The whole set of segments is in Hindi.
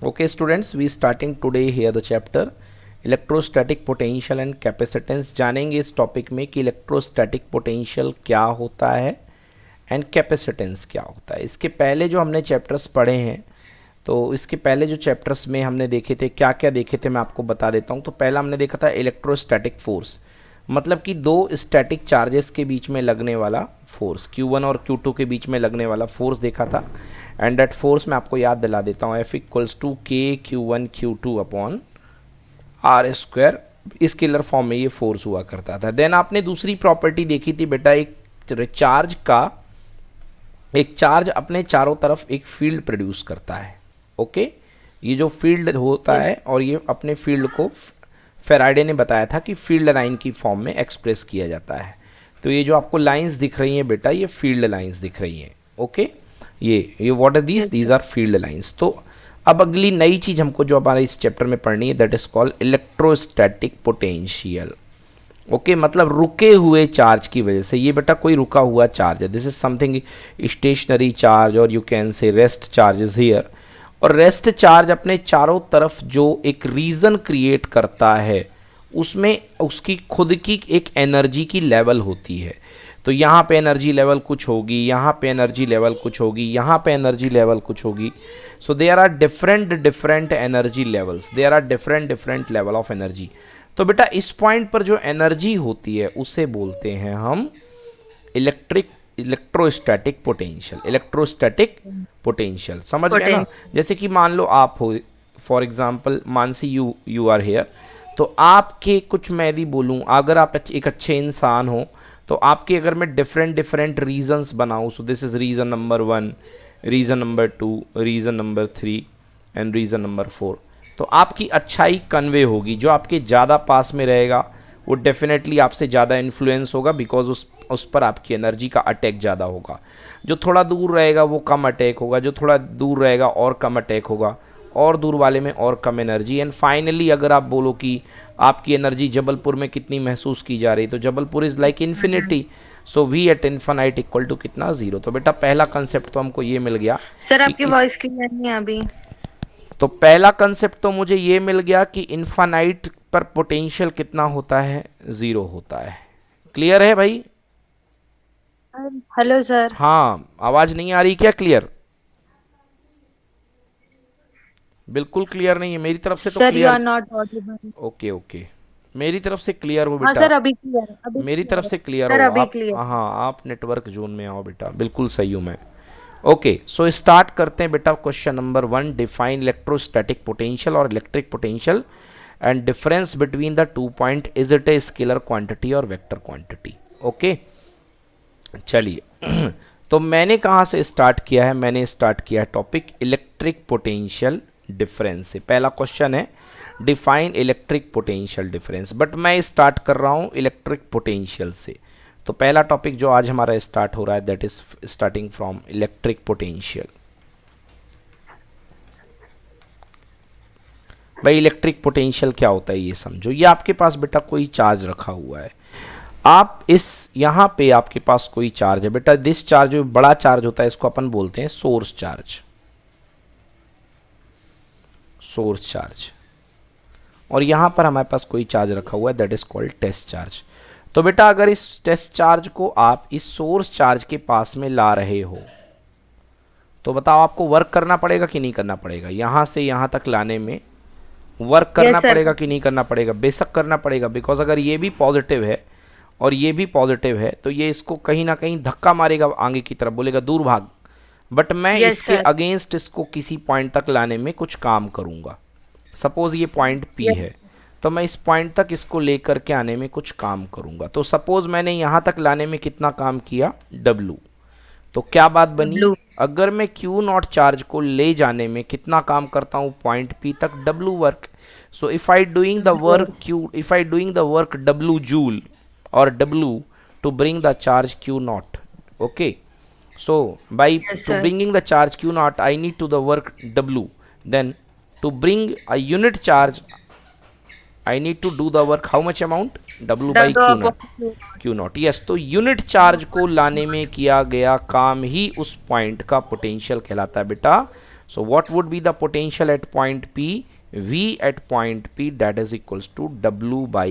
Okay students, we starting today here the chapter electrostatic potential and capacitance. जानेंगे इस टॉपिक में कि इलेक्ट्रोस्टैटिक पोटेंशियल क्या होता है एंड कैपेसिटेंस क्या होता है। इसके पहले जो हमने चैप्टर्स पढ़े हैं, तो इसके पहले जो चैप्टर्स में हमने देखे थे, क्या क्या देखे थे मैं आपको बता देता हूँ। तो पहला हमने देखा था इलेक्ट्रोस्टैटिक फोर्स, मतलब कि दो स्टैटिक चार्जेस के बीच में लगने वाला फोर्स, Q1 और Q2 के बीच में लगने वाला फोर्स देखा था। एंड दैट फोर्स मैं आपको याद दिला देता हूँ, F equals to KQ1Q2 upon R²। Scalar form में ये फोर्स हुआ करता था। देन आपने दूसरी प्रॉपर्टी देखी थी बेटा, एक चार्ज अपने चारों तरफ एक फील्ड प्रोड्यूस करता है। ओके, ये जो फील्ड होता है और ये अपने फील्ड को फेराडे ने बताया था कि फील्ड लाइन की फॉर्म में एक्सप्रेस किया जाता है। तो ये जो आपको लाइंस दिख रही हैं बेटा, ये फील्ड लाइंस दिख रही हैं। ओके, ये what are these are field lines. तो अब अगली नई चीज हमको जो हमारे इस चैप्टर में पढ़नी है, that is called electrostatic potential. Okay, मतलब रुके हुए चार्ज की वजह से, ये बेटा कोई रुका हुआ चार्ज है, this is something stationary charge और you can say rest charges here. और रेस्ट चार्ज अपने चारों तरफ जो एक रीजन क्रिएट करता है, उसमें उसकी खुद की एक एनर्जी की लेवल होती है। तो यहाँ पे एनर्जी लेवल कुछ होगी, यहाँ पे एनर्जी लेवल कुछ होगी, यहाँ पे एनर्जी लेवल कुछ होगी। So there are different energy levels, there are different level of energy. तो बेटा इस पॉइंट पर जो एनर्जी होती है उसे बोलते हैं हम इलेक्ट्रोस्टैटिक पोटेंशियल। इलेक्ट्रोस्टैटिक पोटेंशियल समझ गए ना। जैसे कि मान लो आप हो, for example Mansi you are here, तो आपके कुछ मैं यदि बोलूँ, अगर आप एक अच्छे इंसान हो तो आपके अगर मैं डिफरेंट रीजंस बनाऊँ, so this is region number 1, region number 2, region number 3 and region number 4, तो आपकी अच्छाई कन्वे होगी। जो आपके ज़्यादा पास में रहेगा वो डेफिनेटली आपसे ज़्यादा इन्फ्लुएंस होगा, बिकॉज उस पर आपकी एनर्जी का अटैक ज़्यादा होगा। जो थोड़ा दूर रहेगा वो कम अटैक होगा, जो थोड़ा दूर रहेगा और कम अटैक होगा, और दूर वाले में और कम एनर्जी। एंड फाइनली अगर आप बोलो कि आपकी एनर्जी जबलपुर में कितनी महसूस की जा रही, तो Jabalpur is like infinity, so V at infinite equal to कितना, 0। तो बेटा पहला कंसेप्ट तो हमको ये मिल गया। सर आपकी वॉइस क्लियर नहीं है अभी। तो पहला कंसेप्ट तो मुझे ये मिल गया कि इन्फानाइट पर पोटेंशियल कितना होता है, 0 होता है। क्लियर है भाई? Hello sir. हाँ, आवाज नहीं आ रही क्या क्लियर? बिल्कुल क्लियर नहीं है मेरी तरफ से तो sir you clear. Are not audible. Okay okay, मेरी तरफ से क्लियर हो हाँ बेटा। सर अभी क्लियर है, अभी मेरी तरफ क्लियर है। से क्लियर सर हो अभी आप। क्लियर। हाँ, आप नेटवर्क जोन में आओ बेटा, बिल्कुल सही हूँ मैं। ओके, सो स्टार्ट करते हैं बेटा। Question number 1, define electrostatic potential और electric potential and difference between the 2 point, is it a scalar quantity और वेक्टर क्वांटिटी। ओके, चलिए तो मैंने कहाँ से स्टार्ट किया है? मैंने स्टार्ट किया है टॉपिक इलेक्ट्रिक पोटेंशियल डिफरेंस से। पहला क्वेश्चन है define electric potential difference, but मैं स्टार्ट कर रहा हूँ इलेक्ट्रिक पोटेंशियल से। तो पहला टॉपिक जो आज हमारा स्टार्ट हो रहा है, that is starting from electric potential. भाई इलेक्ट्रिक पोटेंशियल क्या होता है ये समझो। ये आपके पास बेटा कोई चार्ज रखा हुआ है, आप इस यहाँ पे आपके पास कोई चार्ज है बेटा। दिस चार्ज जो बड़ा चार्ज होता है इसको अपन बोलते हैं सोर्स चार्ज, सोर्स चार्ज। और यहाँ पर हमारे पास कोई चार्ज रखा हुआ है, that is called test charge. तो बेटा अगर इस टेस्ट चार्ज को आप इस सोर्स चार्ज के पास में ला रहे हो, तो बताओ आपको वर्क करना पड़ेगा कि नहीं करना पड़ेगा? यहाँ से यहाँ तक लाने में वर्क करना यस सर। पड़ेगा कि नहीं करना पड़ेगा? बेशक करना पड़ेगा, बिकॉज अगर ये भी पॉजिटिव है और ये भी पॉजिटिव है, तो ये इसको कहीं ना कहीं धक्का मारेगा आगे की तरफ, बोलेगा दूर भाग। बट मैं यस इसके सर। अगेंस्ट इसको किसी पॉइंट तक लाने में कुछ काम करूंगा। सपोज ये पॉइंट पी यस। है, तो मैं इस पॉइंट तक इसको लेकर के आने में कुछ काम करूंगा। तो सपोज मैंने यहाँ तक लाने में कितना काम किया, W। तो क्या बात बनी, ब्लू। अगर मैं Q0 चार्ज को ले जाने में कितना काम करता हूँ पॉइंट P तक, W work. So if I doing the work W joule or W to bring the charge Q0. Okay, so by yes to sir. bringing the charge Q0 I need to the work W. Then to bring a unit charge I need to do the work how much amount, W by W Q0, upon Q0। Yes, तो यूनिट चार्ज को लाने में किया गया काम ही उस पॉइंट का पोटेंशियल कहलाता है बेटा। So what would be the potential at point P? V at point P, that is equals to W by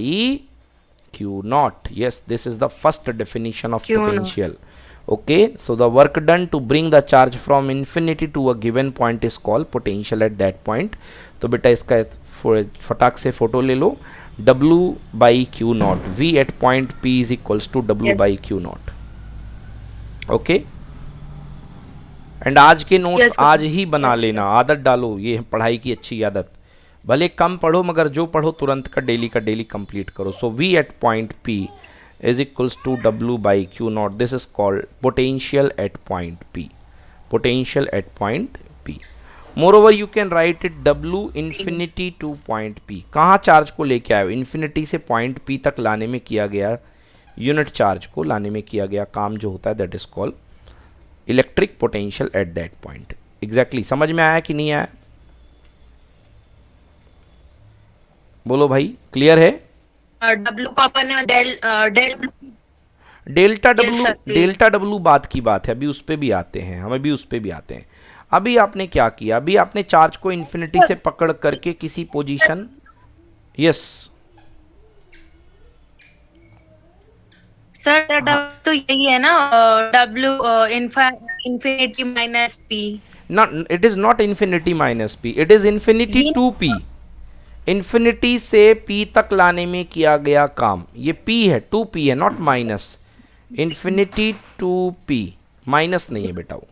Q naught. Yes, this is the first definition of Q naught. potential. Okay, so the work done to bring the charge from infinity to a given point is called potential at that point. तो बेटा इसका फटाक से फोटो ले लो. W by Q naught, V at point P is equals to W by Q naught. Okay, and आज के नोट्स आज ही बना लेना, आदत डालो, ये पढ़ाई की अच्छी आदत. भले कम पढ़ो मगर जो पढ़ो तुरंत का डेली कंप्लीट करो. सो V at point P is equals to W by Q naught. This is called potential at point P. Potential at point P. Moreover, you can write it W infinity to point P. कहाँ चार्ज को लेके आए? इन्फिनिटी से पॉइंट P तक लाने में किया गया, यूनिट चार्ज को लाने में किया गया काम जो होता है, that is called electric potential at that point. Exactly समझ में आया कि नहीं आया? बोलो भाई, क्लियर है? W को अपन डेल्टा डब्लू बात की बात है, अभी उस पे भी आते हैं, हम अभी उस पे भी आते हैं. अभी आपने क्या किया? अभी आपने चार्ज को इन्फिनिटी से पकड़ करके किसी पोजीशन, यस सर, तो यही है ना, W infinity minus P. not, it is not infinity minus P, it is infinity to P. Infinity से P तक लाने में किया गया काम, ये P है, 2P है, not minus. Infinity to P, minus नहीं है बेटा वो.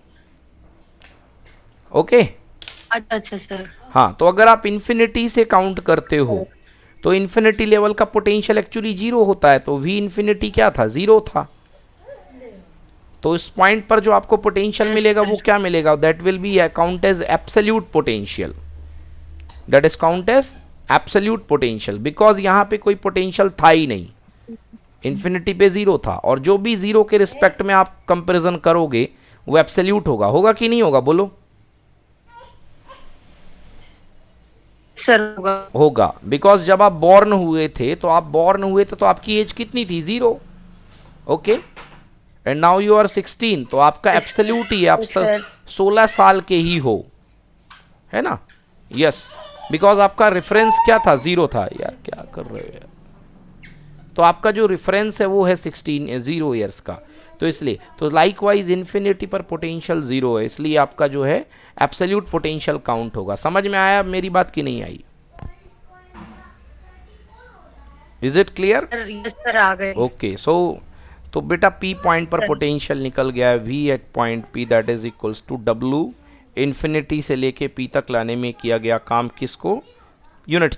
ओके अच्छा सर. हाँ, तो अगर आप इन्फिनिटी से काउंट करते हो तो इन्फिनिटी लेवल का पोटेंशियल एक्चुअली जीरो होता है. तो V इन्फिनिटी क्या था? जीरो था. तो इस पॉइंट पर जो आपको पोटेंशियल मिलेगा वो क्या मिलेगा? That will be count as absolute potential. That is count as absolute potential, because यहाँ पे कोई पोटेंशियल था ही नहीं, इन्फिनिटी पे जीरो था. और जो भी जीरो के रिस्पेक्ट में आप कंपेरिजन करोगे वो एब्सोल्यूट होगा. होगा कि नहीं होगा? बोलो. सर होगा, बिकॉज जब आप बॉर्न हुए थे तो आपकी एज कितनी थी? Zero. Okay, and now you are 16, तो आपका एब्सोल्यूट ही है, आप 16 साल के ही हो, है ना? यस, बिकॉज आपका रेफरेंस क्या था? जीरो था. यार क्या कर रहे हो यार? तो आपका जो रेफरेंस है वो है 16 0 ईयर्स का. तो इसलिए तो लाइकवाइज इन्फिनिटी पर पोटेंशियल जीरो है, इसलिए आपका जो है एब्सोल्यूट पोटेंशियल काउंट होगा. समझ में आया मेरी बात की नहीं आई? Is it clear? Yes sir, आ गए. ओके, सो तो बेटा P पॉइंट पर पोटेंशियल निकल गया है. V at point P that is equals to W infinity से लेके P तक लाने में किया गया काम. किसको? यूनिट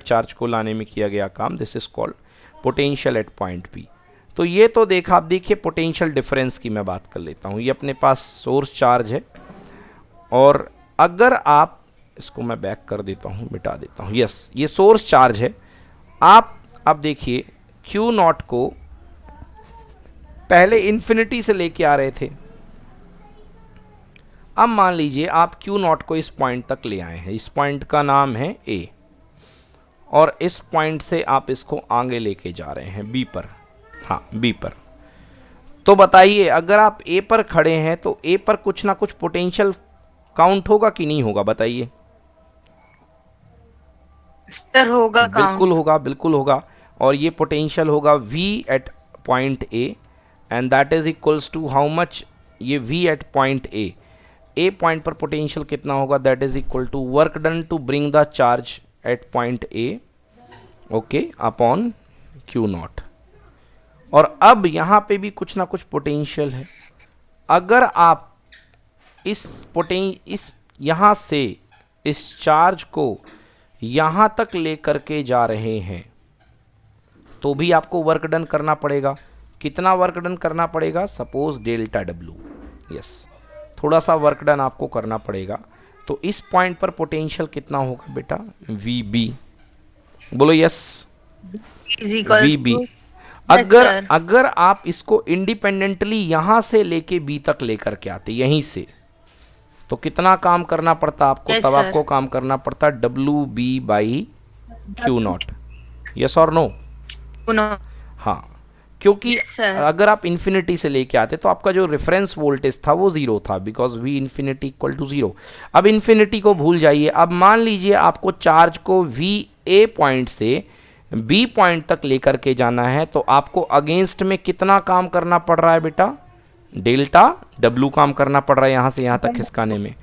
चार्ज को लाने में किया गया काम. This is called potential at point P. तो ये तो देखा. आप देखिए पोटेंशियल डिफरेंस की मैं बात कर लेता हूँ. ये अपने पास सोर्स चार्ज है, और अगर आप इसको मैं बैक कर देता हूँ, मिटा देता हूँ. यस, ये सोर्स चार्ज है. आप अब देखिए Q नॉट को पहले इन्फिनिटी से लेके आ रहे थे. अब मान लीजिए आप Q नॉट को इस पॉइंट तक ले आए हैं. इस पॉइंट का नाम है A, और इस पॉइंट से आप इसको आगे लेके जा रहे हैं B पर. हाँ, B पर. तो बताइए, अगर आप A पर खड़े हैं तो A पर कुछ ना कुछ पोटेंशियल काउंट होगा कि नहीं होगा? बताइए. सर होगा, बिल्कुल होगा. और ये पोटेंशियल होगा V at point A, and that is equals to how much? ये V at point A point पर पोटेंशियल कितना होगा? That is equal to work done to bring the charge at point A, okay, upon Q naught. और अब यहाँ पे भी कुछ ना कुछ पोटेंशियल है. अगर आप यहाँ से इस चार्ज को यहाँ तक लेकर के जा रहे हैं तो भी आपको वर्क डन करना पड़ेगा. कितना वर्क डन करना पड़ेगा? Suppose delta W. यस, थोड़ा सा वर्क डन आपको करना पड़ेगा. तो इस पॉइंट पर पोटेंशियल कितना होगा बेटा? VB. बोलो यस. VB. अगर आप इसको इंडिपेंडेंटली यहां से लेके B तक लेकर के आते, यहीं से, तो कितना काम करना पड़ता आपको? तब आपको काम करना पड़ता WB by Q not. Yes और नो? नो. हाँ, क्योंकि Yes, sir. अगर आप इन्फिनिटी से लेके आते तो आपका जो रेफरेंस वोल्टेज था वो जीरो था, because V infinity equal to zero. अब इन्फिनिटी को भूल जाइए। अब मान लीजिए आपको चार्ज को वी ए पॉइंट से बी पॉइंट तक लेकर के जाना है, तो आपको अगेंस्ट में कितना काम करना पड़ रहा है बेटा? डेल्टा डब्लू काम करना पड़ रहा है यहाँ से यहाँ तक खिसकाने में।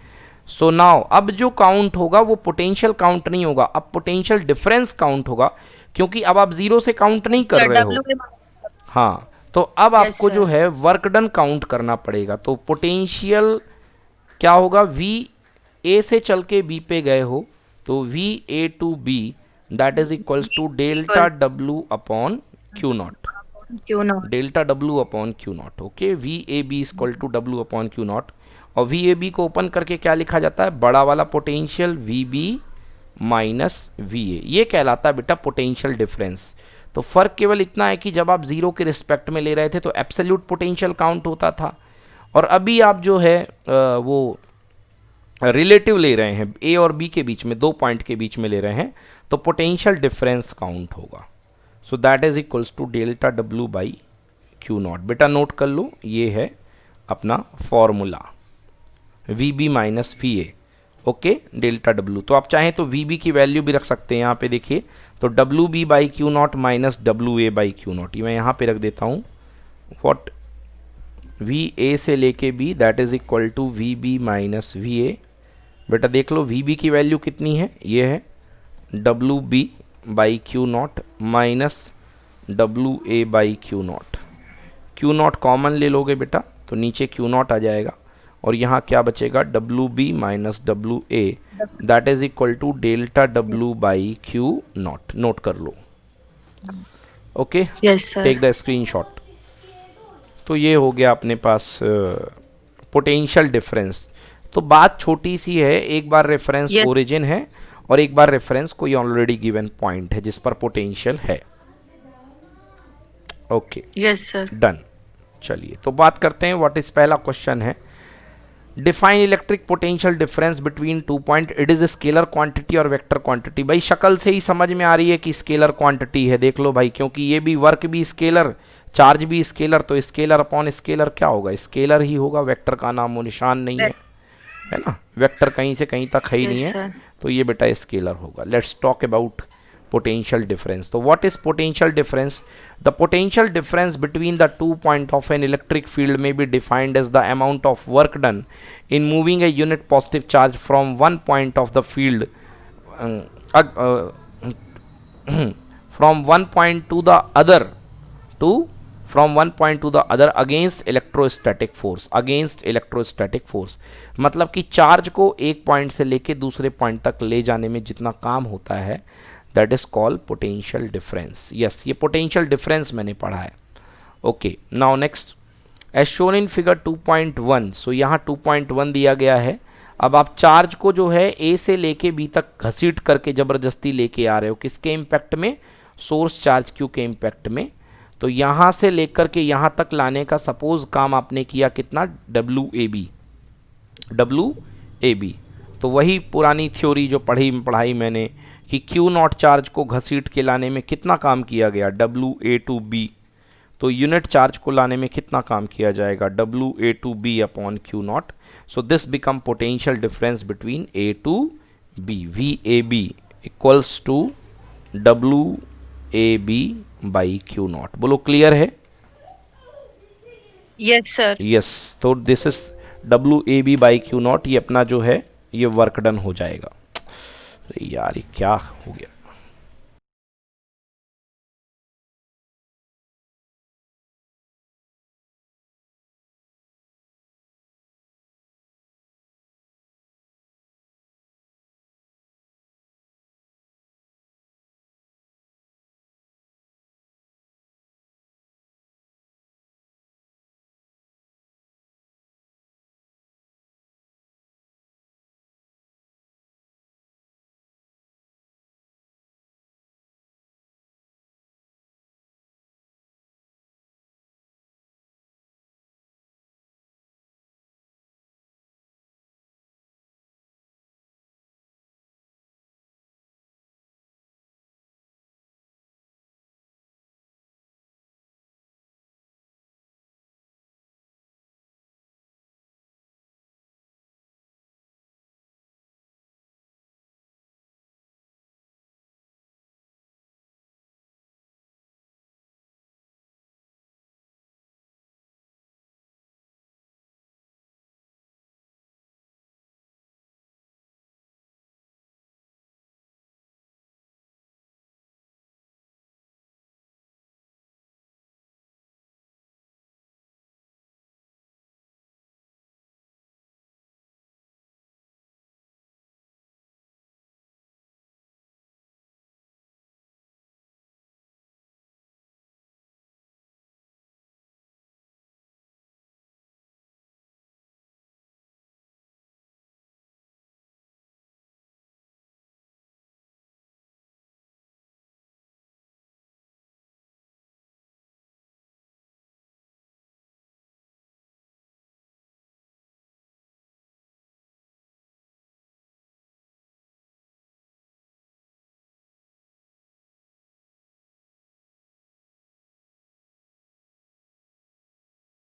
सो नाउ अब जो काउंट होगा वो पोटेंशियल काउंट नहीं होगा, अब पोटेंशियल डिफरेंस काउंट होगा, क्योंकि अब आप जीरो से काउंट नहीं कर रहे हो। हाँ, तो अब Yes, आपको जो sir. है वर्क डन काउंट करना पड़ेगा। तो पोटेंशियल क्या होगा? वी ए से चल के बी पे गए हो तो V A to B that is equals to delta W upon Q naught. क्यों ना? Delta W upon Q naught. Okay, V A B equal to W upon Q naught. और वी ए बी को ओपन करके क्या लिखा जाता है? बड़ा वाला potential V B minus V A, ये कहलाता है बेटा पोटेंशियल डिफरेंस। तो फर्क केवल इतना है कि जब आप जीरो के रिस्पेक्ट में ले रहे थे तो एब्सोल्यूट पोटेंशियल काउंट होता था, और अभी आप जो है वो रिलेटिव ले रहे हैं, ए और बी के बीच में, दो पॉइंट के बीच में ले रहे हैं, तो पोटेंशियल डिफरेंस काउंट होगा। So that is equals to delta W by Q naught. बेटा नोट कर लो, ये है अपना formula V B minus V A. Okay, delta W, तो आप चाहें तो वी बी की वैल्यू भी रख सकते हैं यहाँ पे। देखिए, तो W B by Q naught minus W A by Q naught, ये मैं यहाँ पे रख देता हूँ। वॉट वी ए से लेके B that is equal to V B minus V A. बेटा देख लो वी बी की वैल्यू कितनी है, ये है W B by Q naught minus W A by Q naught. Q naught common ले लोगे बेटा तो नीचे क्यू नॉट आ जाएगा, और यहाँ क्या बचेगा? W B minus W A that is equal to delta W by Q not. Note कर लो। Okay, Yes, sir. Take the screenshot. तो ये हो गया अपने पास पोटेंशियल डिफरेंस। तो बात छोटी सी है, एक बार रेफरेंस Yes. ओरिजिन है और एक बार रेफरेंस कोई ऑलरेडी गिवन पॉइंट है जिस पर पोटेंशियल है। Okay, Yes, sir. डन। चलिए तो बात करते हैं व्हाट इज, पहला क्वेश्चन है define electric potential difference between two point, it is scalar quantity और वेक्टर क्वांटिटी। भाई शक्ल से ही समझ में आ रही है कि स्केलर क्वांटिटी है, देख लो भाई, क्योंकि ये भी वर्क भी स्केलर, चार्ज भी स्केलर, तो स्केलर अपॉन स्केलर क्या होगा? स्केलर ही होगा, वेक्टर का नामो निशान नहीं है ना, वेक्टर कहीं से कहीं तक है ही नहीं Yes, है, sir. तो ये बेटा स्केलर होगा। Let's talk about potential difference. So what is potential difference? The potential difference between the 2 points of an electric field may be defined as the amount of work done in moving a unit positive charge from one point of the field from one point to the other to from one point to the other against electrostatic force, against electrostatic force। मतलब कि चार्ज को एक पॉइंट से लेके दूसरे पॉइंट तक ले जाने में जितना काम होता है that is called potential difference. Yes, ये पोटेंशियल डिफरेंस मैंने पढ़ा है। Okay, now next as shown in figure 2.1। सो यहाँ 2.1 दिया गया है। अब आप चार्ज को जो है ए से लेके बी तक घसीट करके ज़बरदस्ती लेके आ रहे हो, किसके इम्पैक्ट में? सोर्स चार्ज क्यू के इम्पैक्ट में। तो यहाँ से लेकर के यहाँ तक लाने का सपोज काम आपने किया कितना? W A B. तो वही पुरानी थ्योरी जो पढ़ाई मैंने कि क्यू नॉट चार्ज को घसीट के लाने में कितना काम किया गया? W A to B. तो यूनिट चार्ज को लाने में कितना काम किया जाएगा? W A to B upon Q naught. So this become potential difference between A to B. V A B equals to W A B by Q naught. बोलो क्लियर है? Yes, sir. यस, तो this is W A B by Q naught, ये अपना जो है ये वर्क डन हो जाएगा। अरे यार ये क्या हो गया?